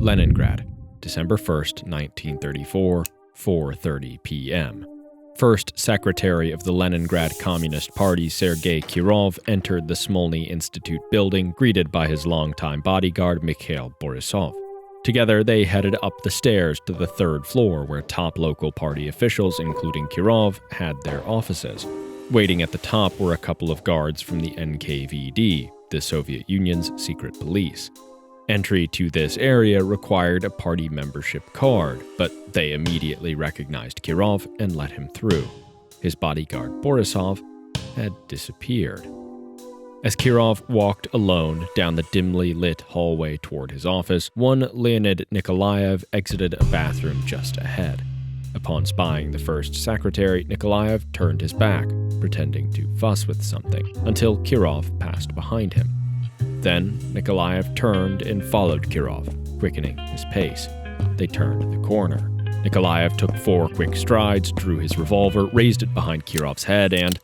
Leningrad, December 1st, 1934, 4:30 p.m. First Secretary of the Leningrad Communist Party, Sergei Kirov, entered the Smolny Institute building, greeted by his longtime bodyguard, Mikhail Borisov. Together, they headed up the stairs to the third floor, where top local party officials, including Kirov, had their offices. Waiting at the top were a couple of guards from the NKVD, the Soviet Union's secret police. Entry to this area required a party membership card, but they immediately recognized Kirov and let him through. His bodyguard, Borisov, had disappeared. As Kirov walked alone down the dimly lit hallway toward his office, one Leonid Nikolaev exited a bathroom just ahead. Upon spying the first secretary, Nikolaev turned his back, pretending to fuss with something, until Kirov passed behind him. Then, Nikolaev turned and followed Kirov, quickening his pace. They turned the corner. Nikolaev took 4 quick strides, drew his revolver, raised it behind Kirov's head, and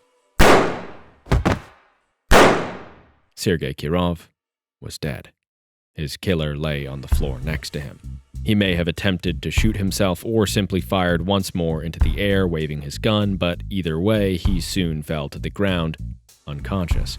Sergei Kirov was dead. His killer lay on the floor next to him. He may have attempted to shoot himself or simply fired once more into the air, waving his gun, but either way, he soon fell to the ground, unconscious.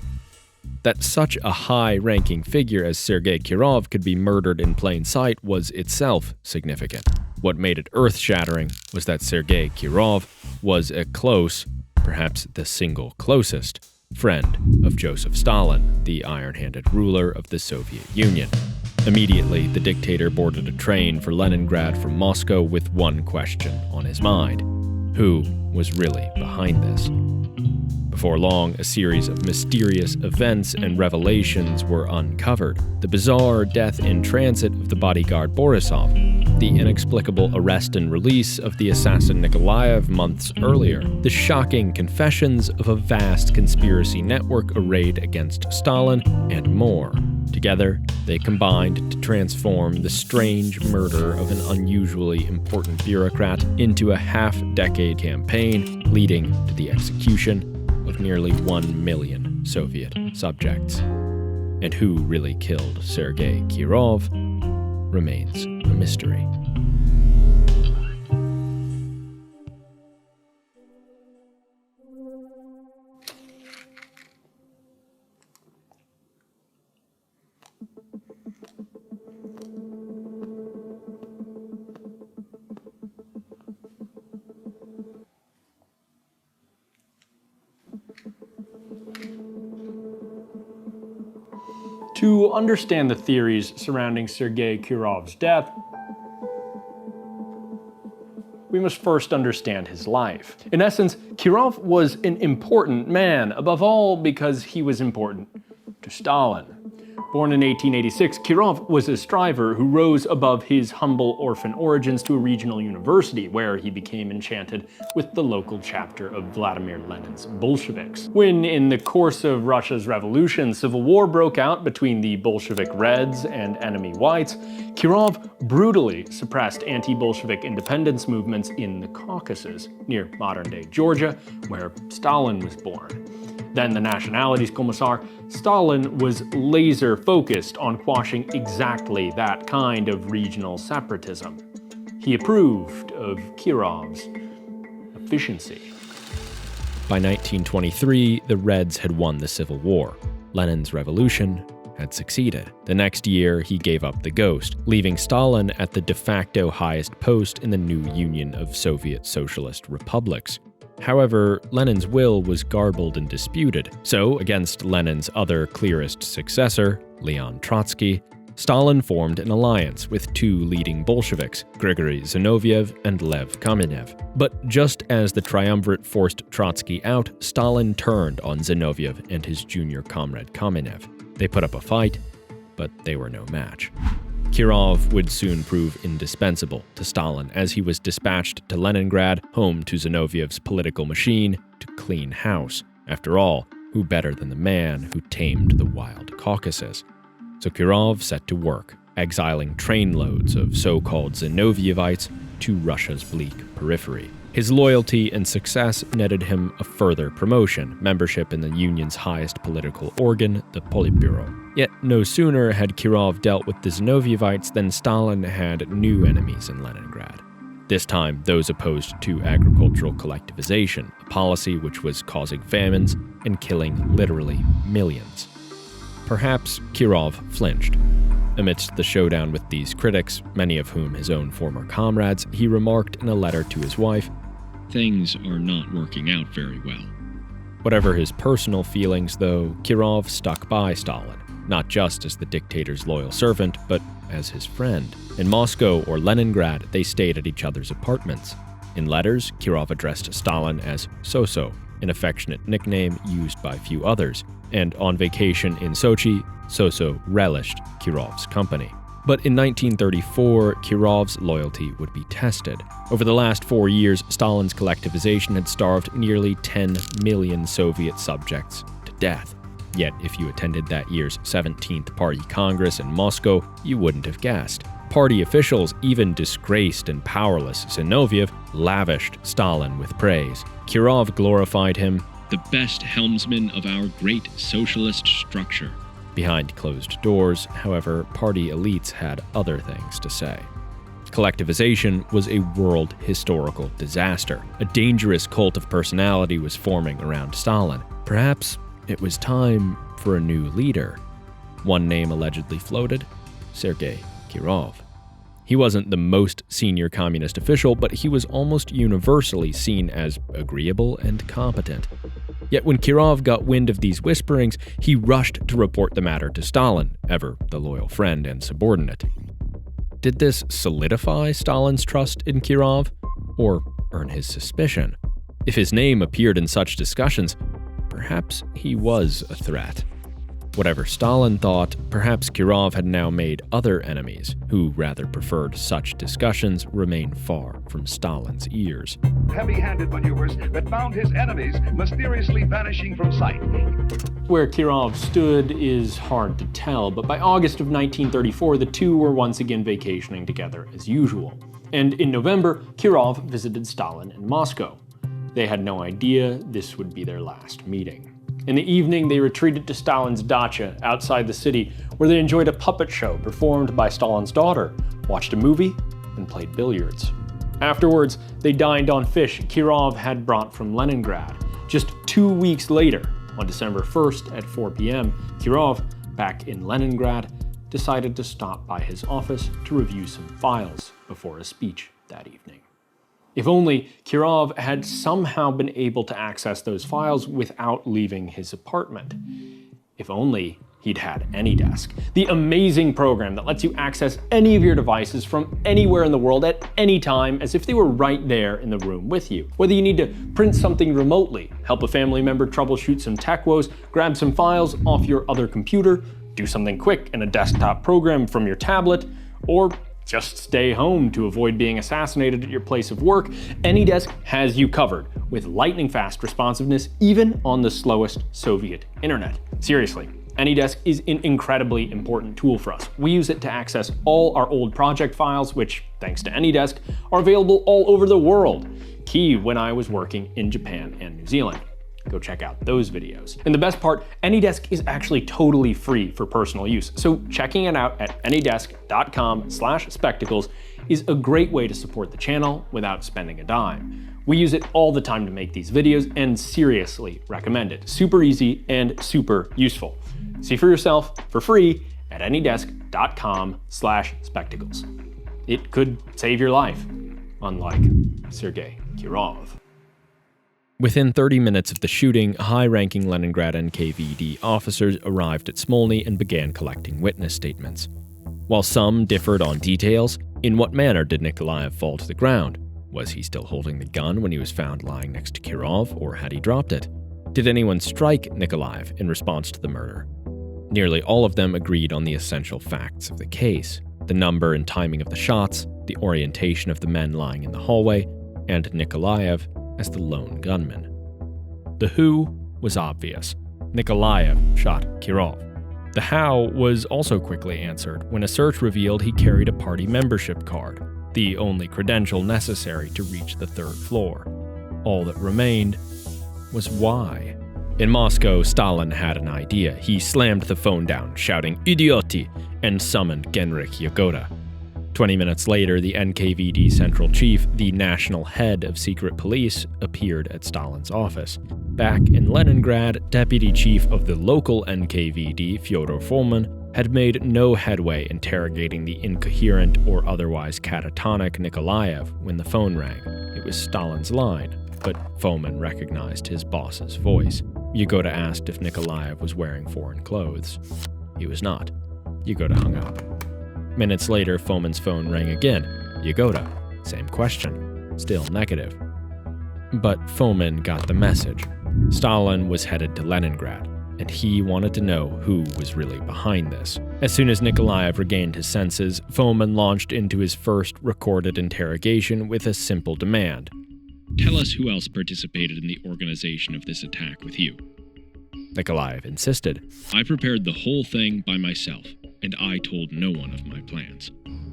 That such a high-ranking figure as Sergei Kirov could be murdered in plain sight was itself significant. What made it earth-shattering was that Sergei Kirov was a close, perhaps the single closest, friend of Joseph Stalin, the iron-handed ruler of the Soviet Union. Immediately, the dictator boarded a train for Leningrad from Moscow with one question on his mind: who was really behind this? Before long, a series of mysterious events and revelations were uncovered. The bizarre death in transit of the bodyguard Borisov, the inexplicable arrest and release of the assassin Nikolaev months earlier, the shocking confessions of a vast conspiracy network arrayed against Stalin, and more. Together, they combined to transform the strange murder of an unusually important bureaucrat into a half-decade campaign leading to the execution of nearly 1 million Soviet subjects. And who really killed Sergei Kirov remains a mystery. To understand the theories surrounding Sergei Kirov's death, we must first understand his life. In essence, Kirov was an important man, above all because he was important to Stalin. Born in 1886, Kirov was a striver who rose above his humble orphan origins to a regional university, where he became enchanted with the local chapter of Vladimir Lenin's Bolsheviks. When, in the course of Russia's revolution, civil war broke out between the Bolshevik Reds and enemy Whites, Kirov brutally suppressed anti-Bolshevik independence movements in the Caucasus, near modern-day Georgia, where Stalin was born. Then the Nationalities Commissar, Stalin was laser-focused on quashing exactly that kind of regional separatism. He approved of Kirov's efficiency. By 1923, the Reds had won the Civil War. Lenin's revolution had succeeded. The next year, he gave up the ghost, leaving Stalin at the de facto highest post in the new Union of Soviet Socialist Republics. However, Lenin's will was garbled and disputed, so against Lenin's other clearest successor, Leon Trotsky, Stalin formed an alliance with 2 leading Bolsheviks, Grigory Zinoviev and Lev Kamenev. But just as the triumvirate forced Trotsky out, Stalin turned on Zinoviev and his junior comrade Kamenev. They put up a fight, but they were no match. Kirov would soon prove indispensable to Stalin, as he was dispatched to Leningrad, home to Zinoviev's political machine, to clean house. After all, who better than the man who tamed the wild Caucasus? So Kirov set to work, exiling trainloads of so-called Zinovievites to Russia's bleak periphery. His loyalty and success netted him a further promotion, membership in the Union's highest political organ, the Politburo. Yet no sooner had Kirov dealt with the Zinovievites than Stalin had new enemies in Leningrad. This time, those opposed to agricultural collectivization, a policy which was causing famines and killing literally millions. Perhaps Kirov flinched. Amidst the showdown with these critics, many of whom his own former comrades, he remarked in a letter to his wife, "Things are not working out very well." Whatever his personal feelings, though, Kirov stuck by Stalin, not just as the dictator's loyal servant, but as his friend. In Moscow or Leningrad, they stayed at each other's apartments. In letters, Kirov addressed Stalin as Soso, an affectionate nickname used by few others, and on vacation in Sochi, Soso relished Kirov's company. But in 1934, Kirov's loyalty would be tested. Over the last 4 years, Stalin's collectivization had starved nearly 10 million Soviet subjects to death. Yet, if you attended that year's 17th Party Congress in Moscow, you wouldn't have guessed. Party officials, even disgraced and powerless Zinoviev, lavished Stalin with praise. Kirov glorified him, "the best helmsman of our great socialist structure." Behind closed doors, however, party elites had other things to say. Collectivization was a world historical disaster. A dangerous cult of personality was forming around Stalin. Perhaps it was time for a new leader. One name allegedly floated: Sergei Kirov. He wasn't the most senior communist official, but he was almost universally seen as agreeable and competent. Yet when Kirov got wind of these whisperings, he rushed to report the matter to Stalin, ever the loyal friend and subordinate. Did this solidify Stalin's trust in Kirov, or earn his suspicion? If his name appeared in such discussions, perhaps he was a threat. Whatever Stalin thought, perhaps Kirov had now made other enemies, who rather preferred such discussions remain far from Stalin's ears. Heavy-handed maneuvers that found his enemies mysteriously vanishing from sight. Where Kirov stood is hard to tell, but by August of 1934, the two were once again vacationing together as usual. And in November, Kirov visited Stalin in Moscow. They had no idea this would be their last meeting. In the evening, they retreated to Stalin's dacha outside the city, where they enjoyed a puppet show performed by Stalin's daughter, watched a movie, and played billiards. Afterwards, they dined on fish Kirov had brought from Leningrad. Just 2 weeks later, on December 1st at 4 p.m., Kirov, back in Leningrad, decided to stop by his office to review some files before a speech that evening. If only Kirov had somehow been able to access those files without leaving his apartment. If only he'd had AnyDesk, the amazing program that lets you access any of your devices from anywhere in the world at any time as if they were right there in the room with you. Whether you need to print something remotely, help a family member troubleshoot some tech woes, grab some files off your other computer, do something quick in a desktop program from your tablet, or just stay home to avoid being assassinated at your place of work, AnyDesk has you covered with lightning-fast responsiveness even on the slowest Soviet internet. Seriously, AnyDesk is an incredibly important tool for us. We use it to access all our old project files, which, thanks to AnyDesk, are available all over the world. Key when I was working in Japan and New Zealand. Go check out those videos. And the best part, AnyDesk is actually totally free for personal use. So checking it out at anydesk.com/spectacles is a great way to support the channel without spending a dime. We use it all the time to make these videos and seriously recommend it. Super easy and super useful. See for yourself for free at anydesk.com/spectacles. It could save your life, unlike Sergei Kirov. Within 30 minutes of the shooting, high-ranking Leningrad NKVD officers arrived at Smolny and began collecting witness statements. While some differed on details, in what manner did Nikolaev fall to the ground? Was he still holding the gun when he was found lying next to Kirov, or had he dropped it? Did anyone strike Nikolaev in response to the murder? Nearly all of them agreed on the essential facts of the case: the number and timing of the shots, the orientation of the men lying in the hallway, and Nikolaev as the lone gunman. The who was obvious. Nikolaev shot Kirov. The how was also quickly answered when a search revealed he carried a party membership card. the only credential necessary to reach the third floor. All that remained was why. In Moscow, Stalin had an idea. He slammed the phone down, shouting "Idioti!" and summoned Genrikh Yagoda. 20 minutes later, the NKVD central chief, the national head of secret police, appeared at Stalin's office. Back in Leningrad, deputy chief of the local NKVD, Fyodor Fomin, had made no headway interrogating the incoherent or otherwise catatonic Nikolaev when the phone rang. It was Stalin's line, but Fomin recognized his boss's voice. Yagoda asked if Nikolaev was wearing foreign clothes. He was not. Yagoda hung up. Minutes later, Fomin's phone rang again. Yagoda, same question. Still negative. But Fomin got the message. Stalin was headed to Leningrad, and he wanted to know who was really behind this. As soon as Nikolaev regained his senses, Fomin launched into his first recorded interrogation with a simple demand. Tell us who else participated in the organization of this attack with you. Nikolaev insisted. I prepared the whole thing by myself, and I told no one of my plans.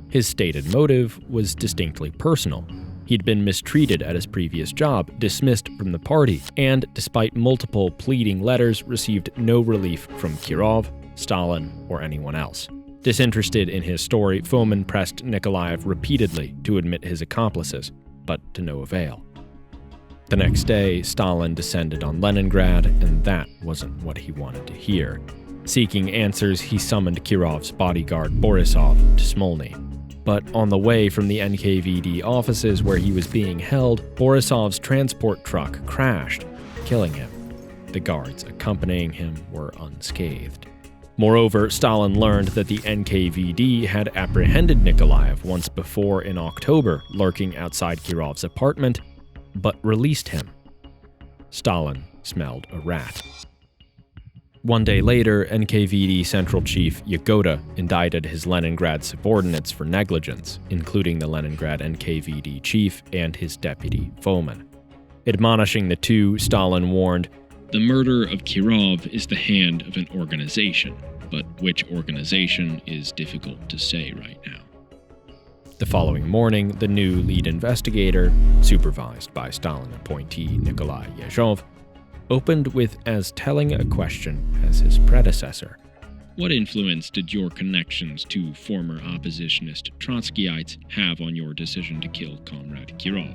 His stated motive was distinctly personal. He'd been mistreated at his previous job, dismissed from the party, and, despite multiple pleading letters, received no relief from Kirov, Stalin, or anyone else. Disinterested in his story, Fomin pressed Nikolaev repeatedly to admit his accomplices, but to no avail. The next day, Stalin descended on Leningrad, and that wasn't what he wanted to hear. Seeking answers, he summoned Kirov's bodyguard Borisov to Smolny. But on the way from the NKVD offices where he was being held, Borisov's transport truck crashed, killing him. The guards accompanying him were unscathed. Moreover, Stalin learned that the NKVD had apprehended Nikolaev once before in October, lurking outside Kirov's apartment, but released him. Stalin smelled a rat. One day later, NKVD Central Chief Yagoda indicted his Leningrad subordinates for negligence, including the Leningrad NKVD chief and his deputy, Fomin. Admonishing the two, Stalin warned, "The murder of Kirov is the hand of an organization, but which organization is difficult to say right now." The following morning, the new lead investigator, supervised by Stalin appointee Nikolai Yezhov, opened with as telling a question as his predecessor. What influence did your connections to former oppositionist Trotskyites have on your decision to kill Comrade Kirov?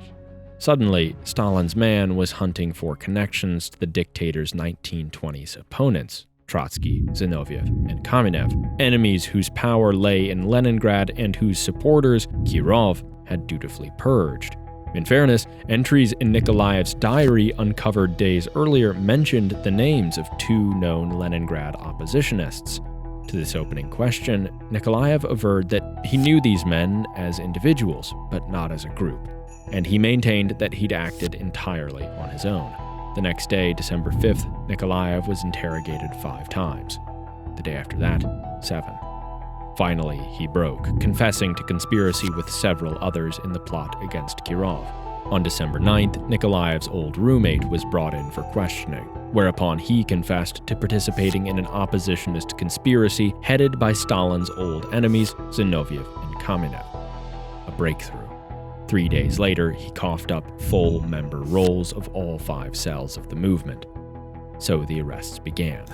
Suddenly, Stalin's man was hunting for connections to the dictator's 1920s opponents, Trotsky, Zinoviev, and Kamenev, enemies whose power lay in Leningrad and whose supporters Kirov had dutifully purged. In fairness, entries in Nikolaev's diary uncovered days earlier mentioned the names of two known Leningrad oppositionists. To this opening question, Nikolaev averred that he knew these men as individuals, but not as a group, and he maintained that he'd acted entirely on his own. The next day, December 5th, Nikolaev was interrogated 5 times. The day after that, 7. Finally, he broke, confessing to conspiracy with several others in the plot against Kirov. On December 9th, Nikolaev's old roommate was brought in for questioning, whereupon he confessed to participating in an oppositionist conspiracy headed by Stalin's old enemies, Zinoviev and Kamenev. A breakthrough. 3 days later, he coughed up full member rolls of all 5 cells of the movement. So the arrests began.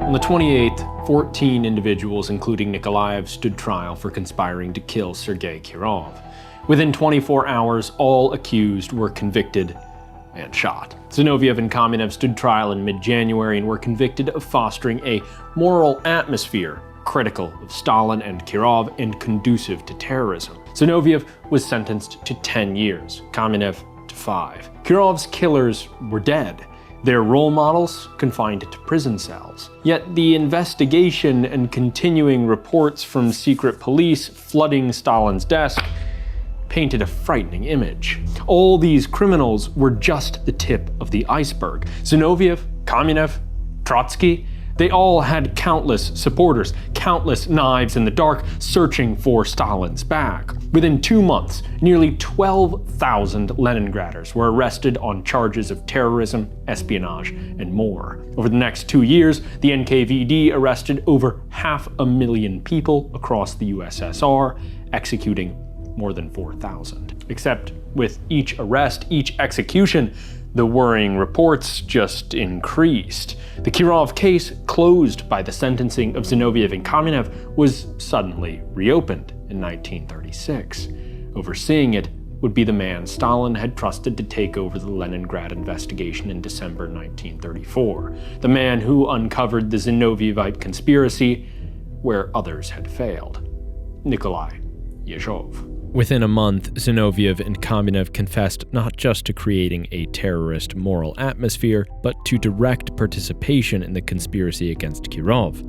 On the 28th, 14 individuals, including Nikolaev, stood trial for conspiring to kill Sergei Kirov. Within 24 hours, all accused were convicted and shot. Zinoviev and Kamenev stood trial in mid-January and were convicted of fostering a moral atmosphere critical of Stalin and Kirov and conducive to terrorism. Zinoviev was sentenced to 10 years, Kamenev to 5. Kirov's killers were dead, their role models confined to prison cells. Yet the investigation and continuing reports from secret police flooding Stalin's desk painted a frightening image. All these criminals were just the tip of the iceberg. Zinoviev, Kamenev, Trotsky, They all had countless supporters, countless knives in the dark, searching for Stalin's back. Within 2 months, nearly 12,000 Leningraders were arrested on charges of terrorism, espionage, and more. Over the next 2 years, the NKVD arrested over 500,000 people across the USSR, executing more than 4,000. Except with each arrest, each execution, the worrying reports just increased. The Kirov case, closed by the sentencing of Zinoviev and Kamenev, was suddenly reopened in 1936. Overseeing it would be the man Stalin had trusted to take over the Leningrad investigation in December 1934, the man who uncovered the Zinovievite conspiracy where others had failed, Nikolai Yezhov. Within a month, Zinoviev and Kamenev confessed not just to creating a terrorist moral atmosphere, but to direct participation in the conspiracy against Kirov.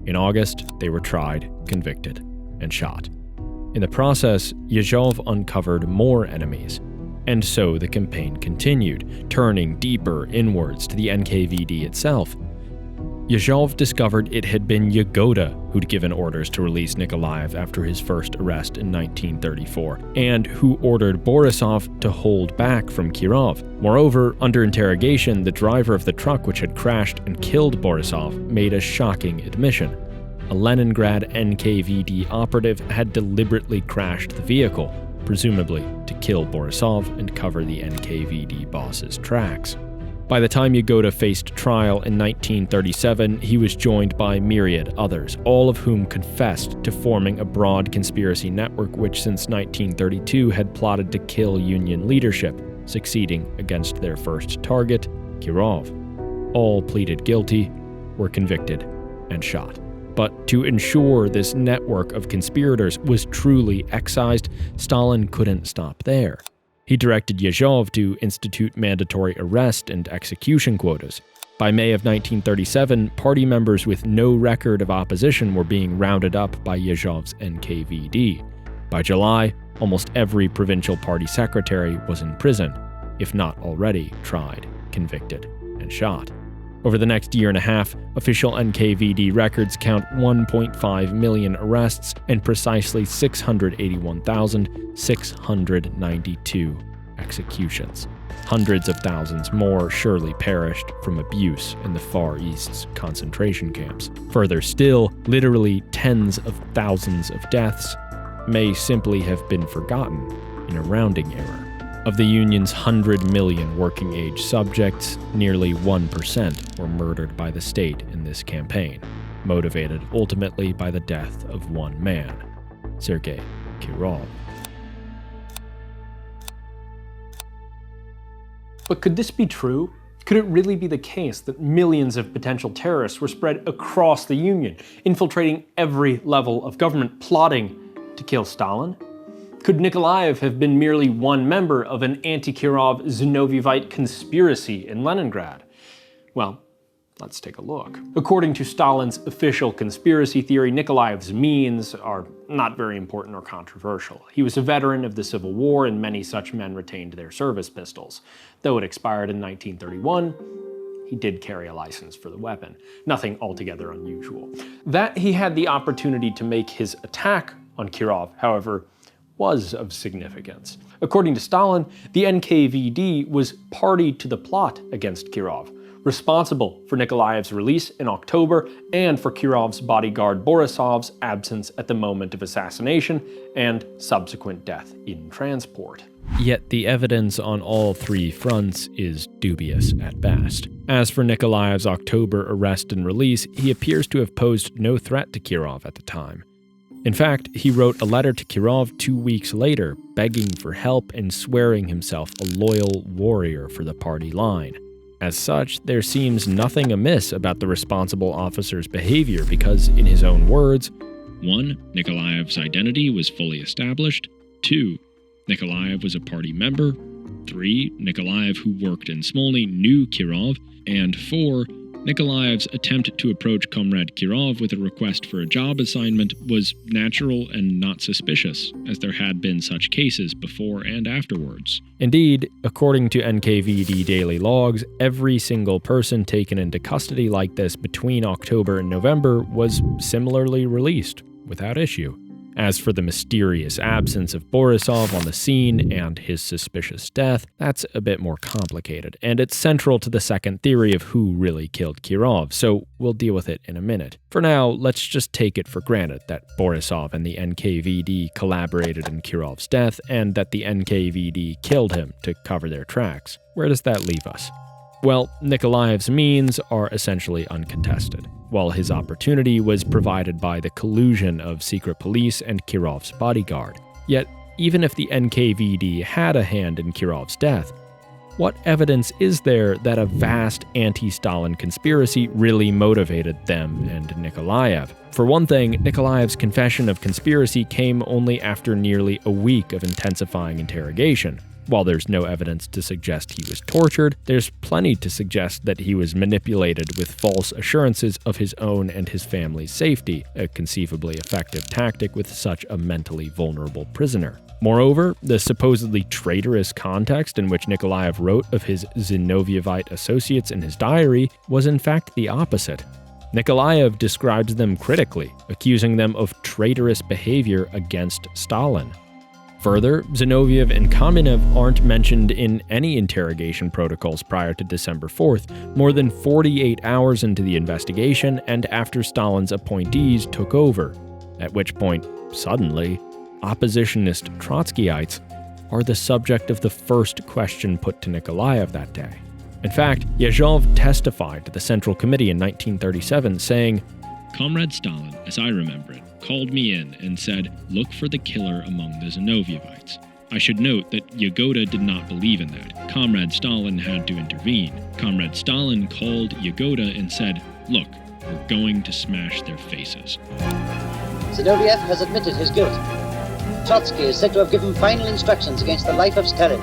In August, they were tried, convicted, and shot. In the process, Yezhov uncovered more enemies, and so the campaign continued, turning deeper inwards to the NKVD itself. Yezhov discovered it had been Yagoda who'd given orders to release Nikolaev after his first arrest in 1934, and who ordered Borisov to hold back from Kirov. Moreover, under interrogation, the driver of the truck which had crashed and killed Borisov made a shocking admission. A Leningrad NKVD operative had deliberately crashed the vehicle, presumably to kill Borisov and cover the NKVD boss's tracks. By the time Yagoda faced trial in 1937, he was joined by myriad others, all of whom confessed to forming a broad conspiracy network which since 1932 had plotted to kill Union leadership, succeeding against their first target, Kirov. All pleaded guilty, were convicted, and shot. But to ensure this network of conspirators was truly excised, Stalin couldn't stop there. He directed Yezhov to institute mandatory arrest and execution quotas. By May of 1937, party members with no record of opposition were being rounded up by Yezhov's NKVD. By July, almost every provincial party secretary was in prison, if not already tried, convicted, and shot. Over the next year and a half, official NKVD records count 1.5 million arrests and precisely 681,692 executions. Hundreds of thousands more surely perished from abuse in the Far East's concentration camps. Further still, literally tens of thousands of deaths may simply have been forgotten in a rounding error. Of the Union's 100 million working-age subjects, nearly 1% were murdered by the state in this campaign, motivated ultimately by the death of one man, Sergei Kirov. But could this be true? Could it really be the case that millions of potential terrorists were spread across the Union, infiltrating every level of government, plotting to kill Stalin? Could Nikolaev have been merely one member of an anti-Kirov Zinovievite conspiracy in Leningrad? Well, let's take a look. According to Stalin's official conspiracy theory, Nikolaev's means are not very important or controversial. He was a veteran of the Civil War, and many such men retained their service pistols. Though it expired in 1931, he did carry a license for the weapon. Nothing altogether unusual. That he had the opportunity to make his attack on Kirov, however, was of significance. According to Stalin, the NKVD was party to the plot against Kirov, responsible for Nikolaev's release in October and for Kirov's bodyguard Borisov's absence at the moment of assassination and subsequent death in transport. Yet the evidence on all three fronts is dubious at best. As for Nikolaev's October arrest and release, he appears to have posed no threat to Kirov at the time. In fact, he wrote a letter to Kirov 2 weeks later, begging for help and swearing himself a loyal warrior for the party line. As such, there seems nothing amiss about the responsible officer's behavior because, in his own words, 1. Nikolaev's identity was fully established. 2. Nikolaev was a party member. 3. Nikolaev, who worked in Smolny, knew Kirov. And 4. Nikolaev's attempt to approach Comrade Kirov with a request for a job assignment was natural and not suspicious, as there had been such cases before and afterwards. Indeed, according to NKVD daily logs, every single person taken into custody like this between October and November was similarly released, without issue. As for the mysterious absence of Borisov on the scene and his suspicious death, that's a bit more complicated, and it's central to the second theory of who really killed Kirov, so we'll deal with it in a minute. For now, let's just take it for granted that Borisov and the NKVD collaborated in Kirov's death, and that the NKVD killed him to cover their tracks. Where does that leave us? Well, Nikolaev's means are essentially uncontested, while his opportunity was provided by the collusion of secret police and Kirov's bodyguard. Yet, even if the NKVD had a hand in Kirov's death, what evidence is there that a vast anti-Stalin conspiracy really motivated them and Nikolaev? For one thing, Nikolaev's confession of conspiracy came only after nearly a week of intensifying interrogation. While there's no evidence to suggest he was tortured, there's plenty to suggest that he was manipulated with false assurances of his own and his family's safety, a conceivably effective tactic with such a mentally vulnerable prisoner. Moreover, the supposedly traitorous context in which Nikolaev wrote of his Zinovьevite associates in his diary was in fact the opposite. Nikolaev describes them critically, accusing them of traitorous behavior against Stalin. Further, Zinoviev and Kamenev aren't mentioned in any interrogation protocols prior to December 4th, more than 48 hours into the investigation and after Stalin's appointees took over, at which point, suddenly, oppositionist Trotskyites are the subject of the first question put to Nikolaev that day. In fact, Yezhov testified to the Central Committee in 1937, saying, Comrade Stalin, as I remember it, called me in and said, look for the killer among the Zinovievites. I should note that Yagoda did not believe in that. Comrade Stalin had to intervene. Comrade Stalin called Yagoda and said, look, we're going to smash their faces. Zinoviev has admitted his guilt. Trotsky is said to have given final instructions against the life of Stalin.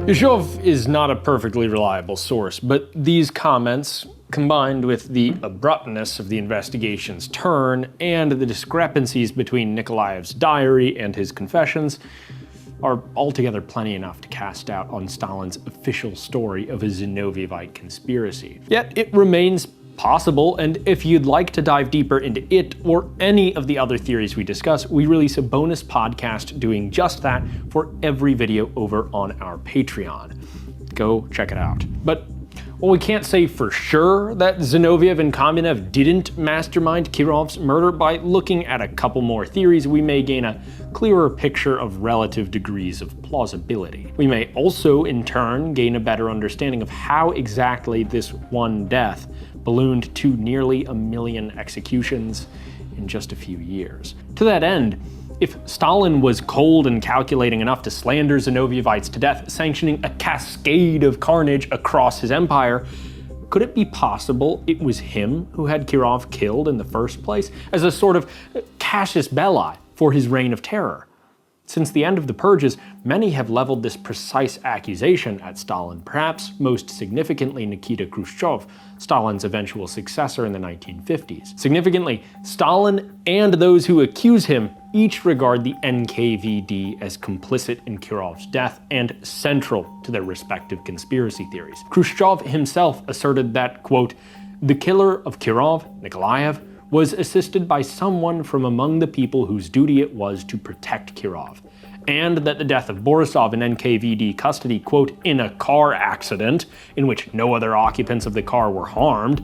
Yezhov is not a perfectly reliable source, but these comments, combined with the abruptness of the investigation's turn and the discrepancies between Nikolaev's diary and his confessions, are altogether plenty enough to cast doubt on Stalin's official story of a Zinovievite conspiracy. Yet it remains possible, and if you'd like to dive deeper into it or any of the other theories we discuss, we release a bonus podcast doing just that for every video over on our Patreon. Go check it out. But while we can't say for sure that Zinoviev and Kamenev didn't mastermind Kirov's murder, by looking at a couple more theories, we may gain a clearer picture of relative degrees of plausibility. We may also, in turn, gain a better understanding of how exactly this one death ballooned to nearly 1 million executions in just a few years. To that end, if Stalin was cold and calculating enough to slander Zinovievites to death, sanctioning a cascade of carnage across his empire, could it be possible it was him who had Kirov killed in the first place, as a sort of casus belli for his reign of terror? Since the end of the purges, many have leveled this precise accusation at Stalin, perhaps most significantly Nikita Khrushchev, Stalin's eventual successor in the 1950s. Significantly, Stalin and those who accuse him each regard the NKVD as complicit in Kirov's death and central to their respective conspiracy theories. Khrushchev himself asserted that, quote, the killer of Kirov, Nikolaev, was assisted by someone from among the people whose duty it was to protect Kirov, and that the death of Borisov in NKVD custody, quote, in a car accident in which no other occupants of the car were harmed,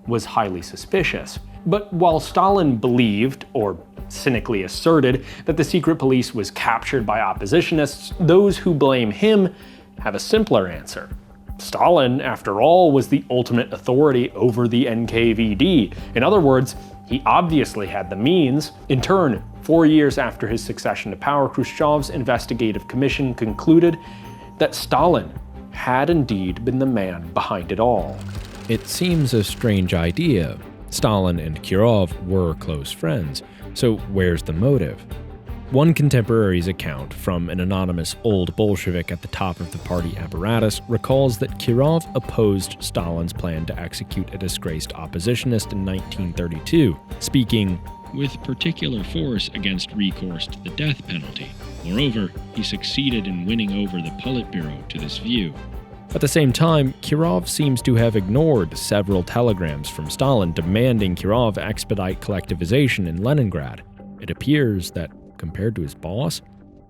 was highly suspicious. But while Stalin believed, or cynically asserted, that the secret police was captured by oppositionists, those who blame him have a simpler answer. Stalin, after all, was the ultimate authority over the NKVD. In other words, he obviously had the means. In turn, 4 years after his succession to power, Khrushchev's investigative commission concluded that Stalin had indeed been the man behind it all. It seems a strange idea. Stalin and Kirov were close friends, so where's the motive? One contemporary's account from an anonymous old Bolshevik at the top of the party apparatus recalls that Kirov opposed Stalin's plan to execute a disgraced oppositionist in 1932, speaking with particular force against recourse to the death penalty. Moreover, he succeeded in winning over the Politburo to this view. At the same time, Kirov seems to have ignored several telegrams from Stalin demanding Kirov expedite collectivization in Leningrad. It appears that, compared to his boss,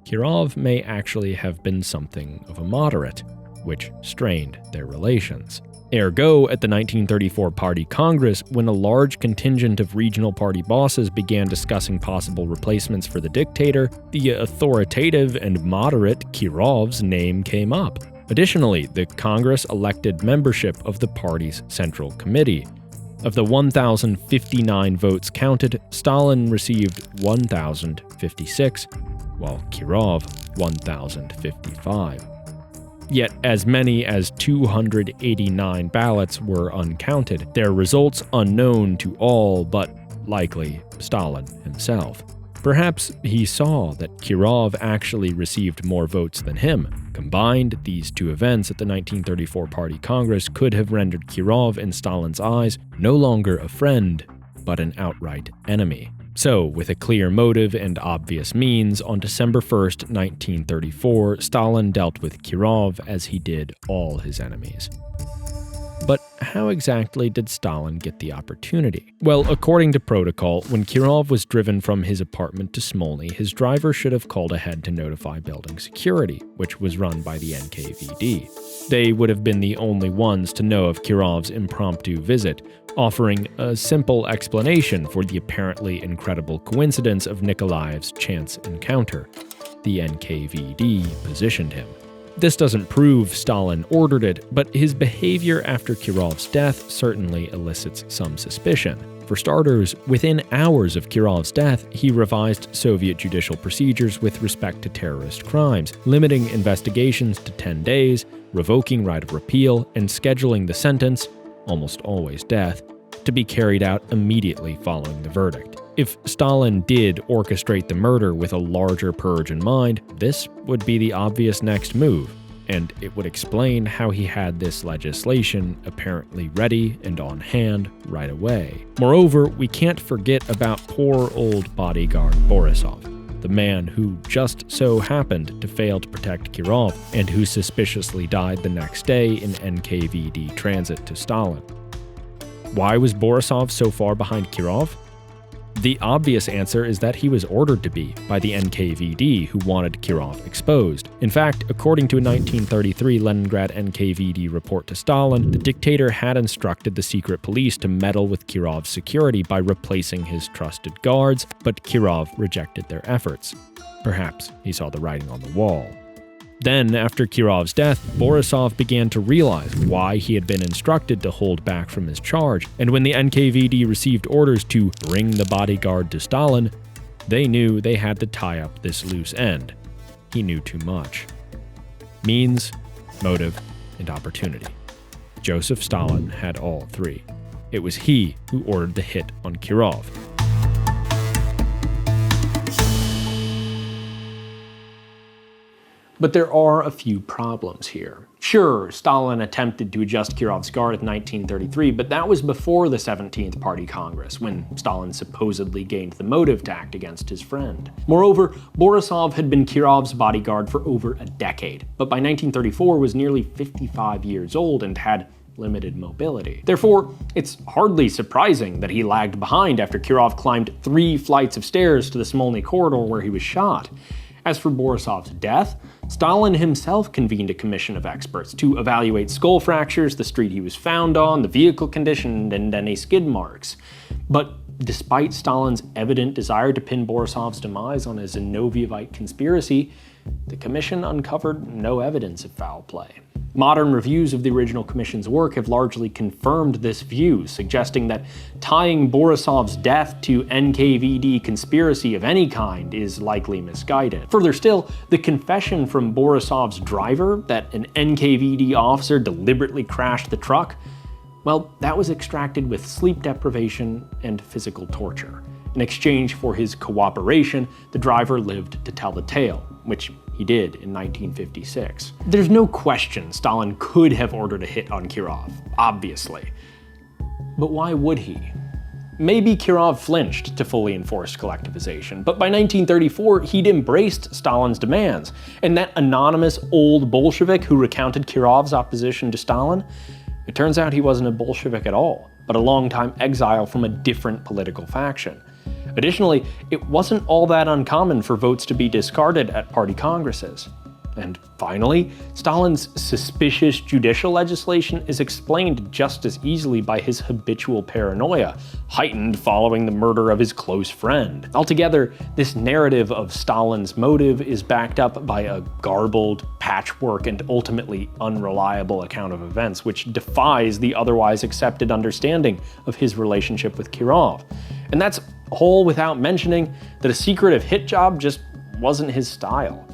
Kirov may actually have been something of a moderate, which strained their relations. Ergo, at the 1934 Party Congress, when a large contingent of regional party bosses began discussing possible replacements for the dictator, the authoritative and moderate Kirov's name came up. Additionally, the Congress elected membership of the party's Central Committee. Of the 1,059 votes counted, Stalin received 1,056, while Kirov 1,055. Yet as many as 289 ballots were uncounted, their results unknown to all but, likely, Stalin himself. Perhaps he saw that Kirov actually received more votes than him. Combined, these two events at the 1934 Party Congress could have rendered Kirov, in Stalin's eyes, no longer a friend, but an outright enemy. So, with a clear motive and obvious means, on December 1st, 1934, Stalin dealt with Kirov as he did all his enemies. But how exactly did Stalin get the opportunity? Well, according to protocol, when Kirov was driven from his apartment to Smolny, his driver should have called ahead to notify building security, which was run by the NKVD. They would have been the only ones to know of Kirov's impromptu visit, offering a simple explanation for the apparently incredible coincidence of Nikolaev's chance encounter. The NKVD positioned him. This doesn't prove Stalin ordered it, but his behavior after Kirov's death certainly elicits some suspicion. For starters, within hours of Kirov's death, he revised Soviet judicial procedures with respect to terrorist crimes, limiting investigations to 10 days, revoking right of repeal, and scheduling the sentence, almost always death, to be carried out immediately following the verdict. If Stalin did orchestrate the murder with a larger purge in mind, this would be the obvious next move, and it would explain how he had this legislation apparently ready and on hand right away. Moreover, we can't forget about poor old bodyguard Borisov, the man who just so happened to fail to protect Kirov and who suspiciously died the next day in NKVD transit to Stalin. Why was Borisov so far behind Kirov? The obvious answer is that he was ordered to be by the NKVD, who wanted Kirov exposed. In fact, according to a 1933 Leningrad NKVD report to Stalin, the dictator had instructed the secret police to meddle with Kirov's security by replacing his trusted guards, but Kirov rejected their efforts. Perhaps he saw the writing on the wall. Then, after Kirov's death, Borisov began to realize why he had been instructed to hold back from his charge, and when the NKVD received orders to bring the bodyguard to Stalin, they knew they had to tie up this loose end. He knew too much. Means, motive, and opportunity. Joseph Stalin had all three. It was he who ordered the hit on Kirov. But there are a few problems here. Sure, Stalin attempted to adjust Kirov's guard in 1933, but that was before the 17th Party Congress, when Stalin supposedly gained the motive to act against his friend. Moreover, Borisov had been Kirov's bodyguard for over a decade, but by 1934 was nearly 55 years old and had limited mobility. Therefore, it's hardly surprising that he lagged behind after Kirov climbed 3 flights of stairs to the Smolny corridor where he was shot. As for Borisov's death, Stalin himself convened a commission of experts to evaluate skull fractures, the street he was found on, the vehicle condition, and any skid marks. But despite Stalin's evident desire to pin Borisov's demise on a Zinovьevite conspiracy, the commission uncovered no evidence of foul play. Modern reviews of the original commission's work have largely confirmed this view, suggesting that tying Borisov's death to NKVD conspiracy of any kind is likely misguided. Further still, the confession from Borisov's driver that an NKVD officer deliberately crashed the truck, well, that was extracted with sleep deprivation and physical torture. In exchange for his cooperation, the driver lived to tell the tale, which he did in 1956. There's no question Stalin could have ordered a hit on Kirov, obviously. But why would he? Maybe Kirov flinched to fully enforce collectivization, but by 1934 he'd embraced Stalin's demands, and that anonymous old Bolshevik who recounted Kirov's opposition to Stalin, it turns out he wasn't a Bolshevik at all, but a longtime exile from a different political faction. Additionally, it wasn't all that uncommon for votes to be discarded at party congresses. And finally, Stalin's suspicious judicial legislation is explained just as easily by his habitual paranoia, heightened following the murder of his close friend. Altogether, this narrative of Stalin's motive is backed up by a garbled, patchwork, and ultimately unreliable account of events, which defies the otherwise accepted understanding of his relationship with Kirov. And that's all without mentioning that a secretive hit job just wasn't his style.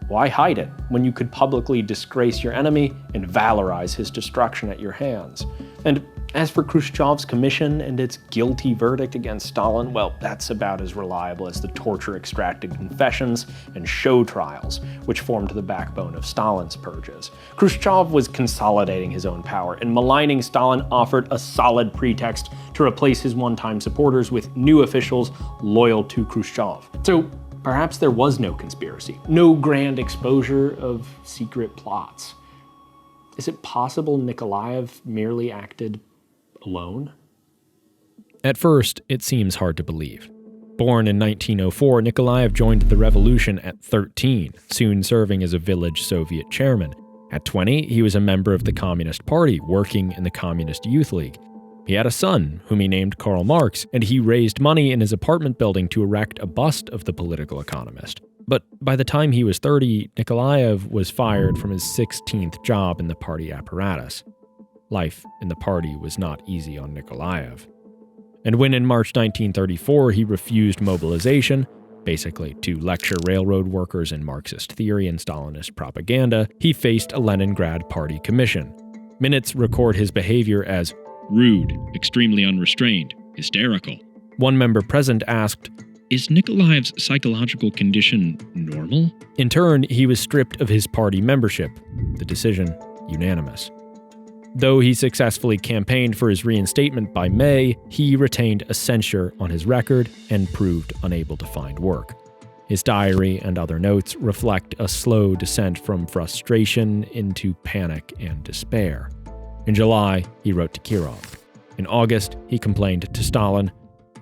Why hide it when you could publicly disgrace your enemy and valorize his destruction at your hands? And as for Khrushchev's commission and its guilty verdict against Stalin, well, that's about as reliable as the torture-extracted confessions and show trials, which formed the backbone of Stalin's purges. Khrushchev was consolidating his own power, and maligning Stalin offered a solid pretext to replace his one-time supporters with new officials loyal to Khrushchev. So perhaps there was no conspiracy, no grand exposure of secret plots. Is it possible Nikolaev merely acted alone? At first, it seems hard to believe. Born in 1904, Nikolaev joined the revolution at 13, soon serving as a village Soviet chairman. At 20, he was a member of the Communist Party, working in the Communist Youth League. He had a son, whom he named Karl Marx, and he raised money in his apartment building to erect a bust of the political economist. But by the time he was 30, Nikolaev was fired from his 16th job in the party apparatus. Life in the party was not easy on Nikolaev. And when in March 1934 he refused mobilization, basically to lecture railroad workers in Marxist theory and Stalinist propaganda, he faced a Leningrad party commission. Minutes record his behavior as rude, extremely unrestrained, hysterical. One member present asked, "Is Nikolaev's psychological condition normal?" In turn, he was stripped of his party membership. The decision unanimous. Though he successfully campaigned for his reinstatement by May, he retained a censure on his record and proved unable to find work. His diary and other notes reflect a slow descent from frustration into panic and despair. In July, he wrote to Kirov. In August, he complained to Stalin,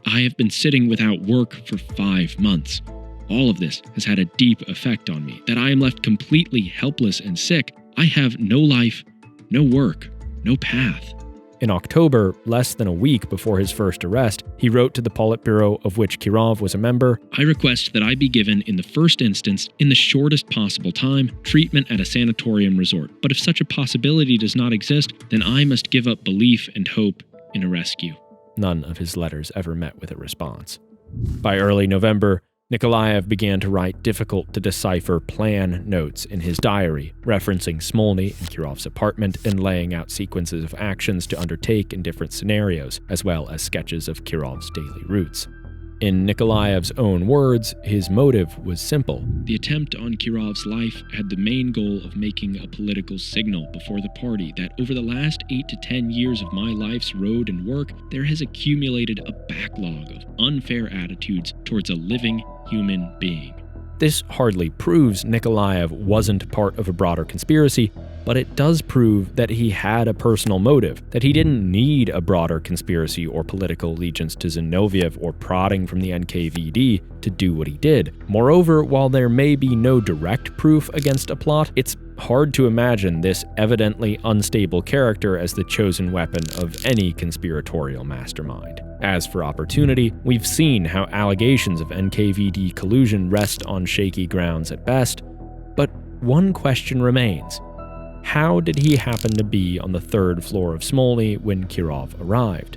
"I have been sitting without work for 5 months. All of this has had a deep effect on me, that I am left completely helpless and sick. I have no life, no work, no path." In October, less than a week before his first arrest, he wrote to the Politburo, of which Kirov was a member, "I request that I be given, in the first instance, in the shortest possible time, treatment at a sanatorium resort. But if such a possibility does not exist, then I must give up belief and hope in a rescue." None of his letters ever met with a response. By early November, Nikolaev began to write difficult-to-decipher plan notes in his diary, referencing Smolny and Kirov's apartment and laying out sequences of actions to undertake in different scenarios, as well as sketches of Kirov's daily routes. In Nikolaev's own words, his motive was simple. "The attempt on Kirov's life had the main goal of making a political signal before the party that over the last 8 to 10 years of my life's road and work, there has accumulated a backlog of unfair attitudes towards a living human being." This hardly proves Nikolaev wasn't part of a broader conspiracy, but it does prove that he had a personal motive, that he didn't need a broader conspiracy or political allegiance to Zinoviev or prodding from the NKVD to do what he did. Moreover, while there may be no direct proof against a plot, it's hard to imagine this evidently unstable character as the chosen weapon of any conspiratorial mastermind. As for opportunity, we've seen how allegations of NKVD collusion rest on shaky grounds at best, but one question remains. How did he happen to be on the 3rd floor of Smolny when Kirov arrived?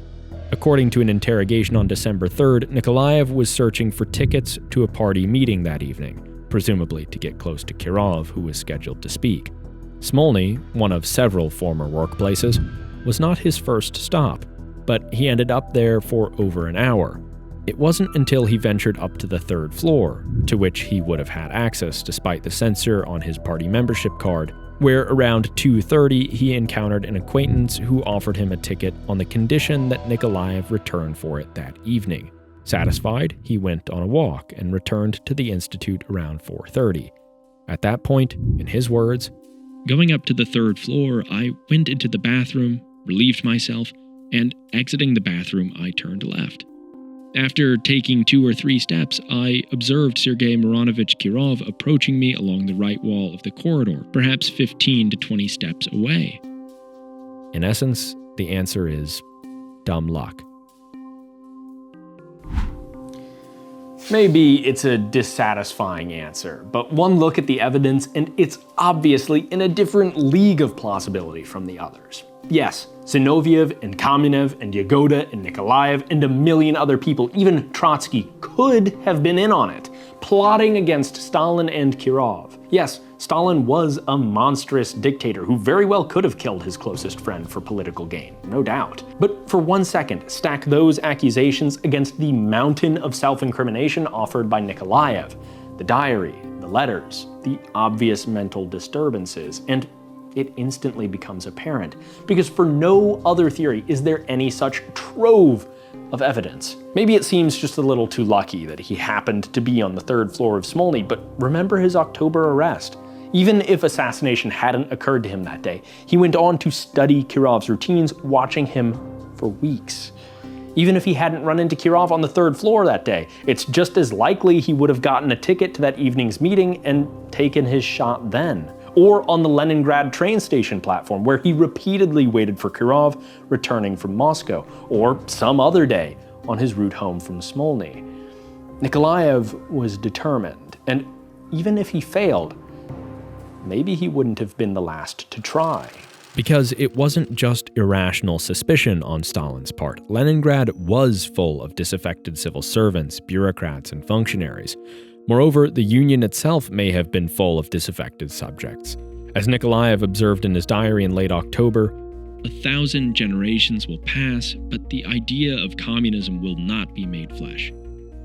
According to an interrogation on December 3rd, Nikolaev was searching for tickets to a party meeting that evening, presumably to get close to Kirov, who was scheduled to speak. Smolny, one of several former workplaces, was not his first stop, but he ended up there for over an hour. It wasn't until he ventured up to the third floor, to which he would have had access despite the censor on his party membership card, where around 2:30 he encountered an acquaintance who offered him a ticket on the condition that Nikolaev return for it that evening. Satisfied, he went on a walk and returned to the institute around 4:30. At that point, in his words, "Going up to the third floor, I went into the bathroom, relieved myself, and exiting the bathroom, I turned left. After taking 2 or 3 steps, I observed Sergei Mironovich Kirov approaching me along the right wall of the corridor, perhaps 15 to 20 steps away." In essence, the answer is dumb luck. Maybe it's a dissatisfying answer, but one look at the evidence and it's obviously in a different league of plausibility from the others. Yes, Zinoviev and Kamenev and Yagoda and Nikolaev and a million other people, even Trotsky, could have been in on it, plotting against Stalin and Kirov. Yes, Stalin was a monstrous dictator who very well could have killed his closest friend for political gain, no doubt. But for 1 second, stack those accusations against the mountain of self-incrimination offered by Nikolaev, the diary, the letters, the obvious mental disturbances, and it instantly becomes apparent, because for no other theory is there any such trove of evidence. Maybe it seems just a little too lucky that he happened to be on the third floor of Smolny, but remember his October arrest. Even if assassination hadn't occurred to him that day, he went on to study Kirov's routines, watching him for weeks. Even if he hadn't run into Kirov on the third floor that day, it's just as likely he would have gotten a ticket to that evening's meeting and taken his shot then. Or on the Leningrad train station platform, where he repeatedly waited for Kirov returning from Moscow, or some other day on his route home from Smolny. Nikolaev was determined, and even if he failed, maybe he wouldn't have been the last to try. Because it wasn't just irrational suspicion on Stalin's part. Leningrad was full of disaffected civil servants, bureaucrats, and functionaries. Moreover, the Union itself may have been full of disaffected subjects. As Nikolaev observed in his diary in late October, 1,000 generations will pass, but the idea of communism will not be made flesh.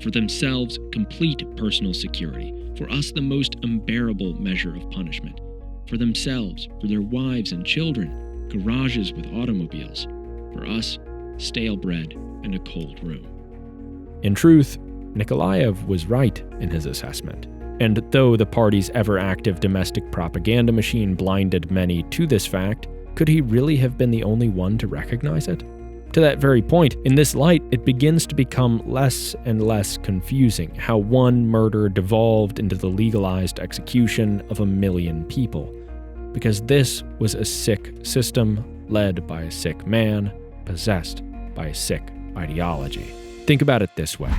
For themselves, complete personal security. For us, the most unbearable measure of punishment. For themselves, for their wives and children, garages with automobiles. For us, stale bread and a cold room. In truth, Nikolaev was right in his assessment. And though the party's ever-active domestic propaganda machine blinded many to this fact, could he really have been the only one to recognize it? To that very point, in this light, it begins to become less and less confusing how one murder devolved into the legalized execution of 1 million people. Because this was a sick system led by a sick man, possessed by a sick ideology. Think about it this way.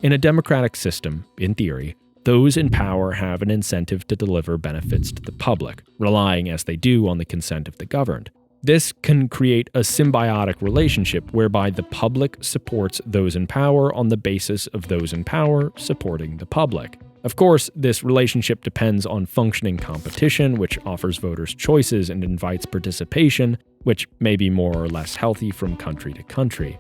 In a democratic system, in theory, those in power have an incentive to deliver benefits to the public, relying as they do on the consent of the governed. This can create a symbiotic relationship whereby the public supports those in power on the basis of those in power supporting the public. Of course, this relationship depends on functioning competition, which offers voters choices and invites participation, which may be more or less healthy from country to country.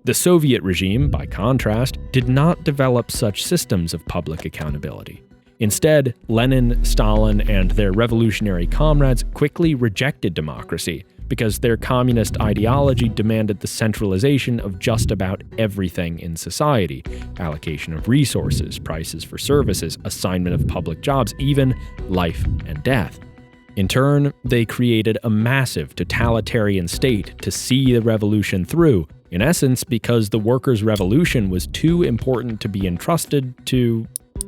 The Soviet regime, by contrast, did not develop such systems of public accountability. Instead, Lenin, Stalin, and their revolutionary comrades quickly rejected democracy because their communist ideology demanded the centralization of just about everything in society: allocation of resources, prices for services, assignment of public jobs, even life and death. In turn, they created a massive totalitarian state to see the revolution through, in essence because the workers' revolution was too important to be entrusted to,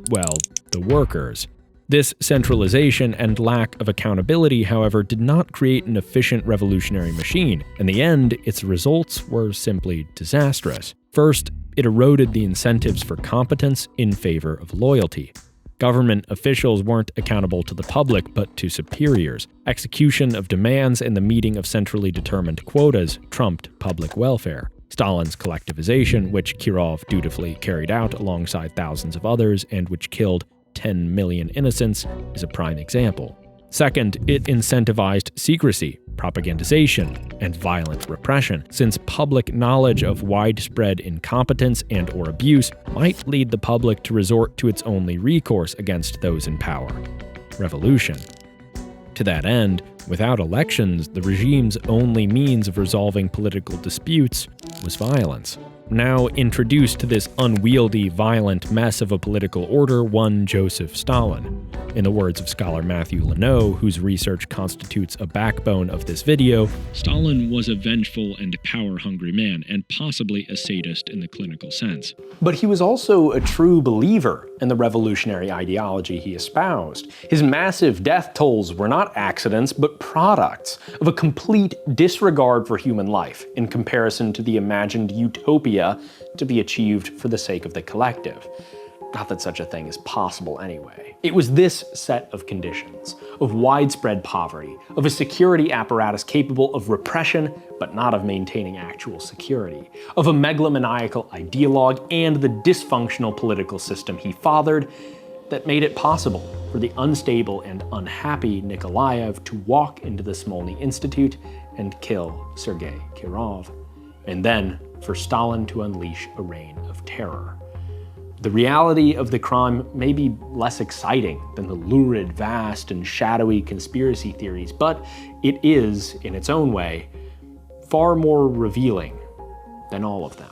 well, the workers. This centralization and lack of accountability, however, did not create an efficient revolutionary machine. In the end, its results were simply disastrous. First, it eroded the incentives for competence in favor of loyalty. Government officials weren't accountable to the public, but to superiors. Execution of demands and the meeting of centrally determined quotas trumped public welfare. Stalin's collectivization, which Kirov dutifully carried out alongside thousands of others and which killed 10 million innocents, is a prime example. Second, it incentivized secrecy, propagandization, and violent repression, since public knowledge of widespread incompetence and/or abuse might lead the public to resort to its only recourse against those in power: revolution. To that end, without elections, the regime's only means of resolving political disputes was violence. Now introduced to this unwieldy, violent mess of a political order, one Joseph Stalin. In the words of scholar Matthew Lenoe, whose research constitutes a backbone of this video, Stalin was a vengeful and power-hungry man, and possibly a sadist in the clinical sense. But he was also a true believer in the revolutionary ideology he espoused. His massive death tolls were not accidents, but products of a complete disregard for human life in comparison to the imagined utopia to be achieved for the sake of the collective. Not that such a thing is possible anyway. It was this set of conditions, of widespread poverty, of a security apparatus capable of repression but not of maintaining actual security, of a megalomaniacal ideologue and the dysfunctional political system he fathered, that made it possible for the unstable and unhappy Nikolaev to walk into the Smolny Institute and kill Sergei Kirov, and then for Stalin to unleash a reign of terror. The reality of the crime may be less exciting than the lurid, vast, and shadowy conspiracy theories, but it is, in its own way, far more revealing than all of them.